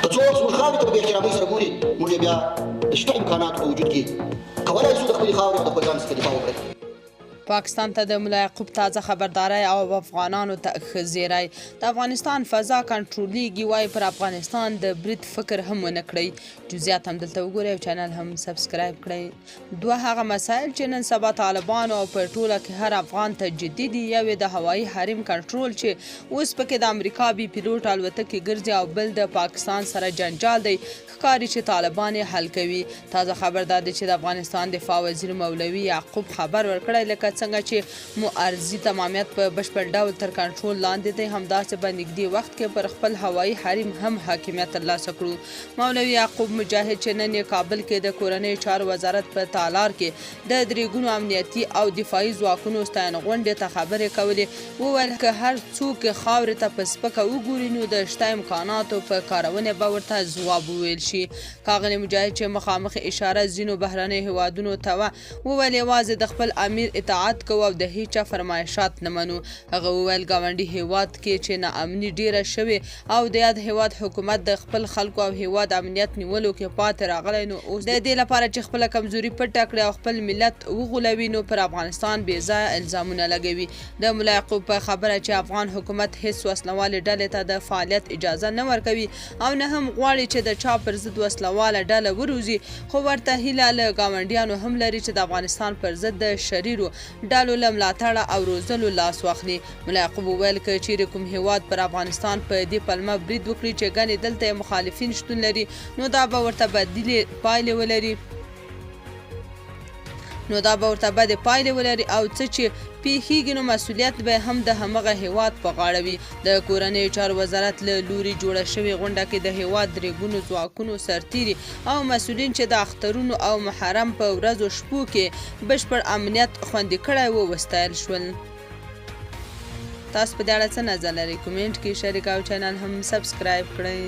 که څوک زموږ خاورې ته په بې احترامۍ سره ګوري موږ یې بیا د شته امکاناتو په وجود کې کولی شو د خپلې خاورې او د خپل ځان څخه دفاع وکړو. پاکستان ته د ملا یعقوب تازه خبرداری او افغانانو ته ښه زیری. د افغانستان فضا کنټرولېږي وایي پر افغانستان د برید فکر هم ونه کړئ. جزئیات هم دلته وګورئ او چینل هم سبسکرایب کړئ. دوه هغه مسایل چې نن سبا طالبانو او په ټوله کې هر افغان ته جدي دي، یو یې د هوایي حریم کنټرول چې اوس پکې د امریکا بي پیلوټ الوتکې ګرځي، او بل د پاکستان سره جنجال دی، ښکاري چې طالبان یې حل کوي. تازه خبر دا دی چې د افغانستان دفاع وزیر مولوي یعقوب خبر ورکړی لکه څنګه چې معارضي تمامیت په بشپړ ډول تر کنټرول لاندې دی، همداسې په نږدې وخت کې پر خپل هوایي حریم هم حاکمیت ترلاسه کړو. مولوي یعقوب مجاهد چې نن یې کابل کې د کورنۍ چارو وزارت په تالار کې د درې ګونو امنیتي او دفاعي ځواکونو ستاین غونډې ته خبرې کولې، وویل که هر څوک خاورې ته په سپکه وګوري نو د شته امکاناتو په کارونې به ورته ځواب وویل شي. ښاغلي مجاهد چې مخامخ اشاره ځینو بهرنیو هیوادونو ته وویل یوازې د خپل امیر اطاعت کوو او د هیچا فرمایشات نه منو. هغه وویل ګاونډي هیواد کې چې ناامني ډیره شوې او د یاد هیواد حکومت د خپل خلکو او هیواد امنیت نیولو کې پاتې راغلی، نو اوس د دې لپاره چې خپله کمزوري پټه کړي او خپل ملت وغولوي نو پر افغانستان بې ځایه الزامونه لګوي. د ملا یعقوب په خبره چې افغان حکومت هیڅ وسلوالې ډلې ته د فعالیت اجازه نه ورکوي او نه هم غواړي چې د چا پر ضد وسلواله ډله وروزي، خو ورته هیله له ګاونډیانو هم لري چې د افغانستان پر ضد د شریرو ډلو له ملاتړه او روزلو لاس واخلي. ملا یعقوب وویل که چیرې کوم هیواد پر افغانستان په دې پلمه برید وکړي چې ګنې دلته مخالفین شتون لري، نو دا به ورته بدې پایلې ولري او څه چې پیښیږي نو مسؤلیت به هم د همغه هیواد په غاړه وي. د کورنیو چارو وزارت له لوري جوړه شوې غونډه کې د هیواد درې ګونو ځواکونو سرتیري او مسؤلین چې د اخترونو او محرم په ورځو شپو کې بشپړ امنیت خوندي کړی و وستایل شول. تاسو په دې اړه څه نظر لرئ؟ کومنټ کې شریک او چینل هم سبسکرایب کړئ.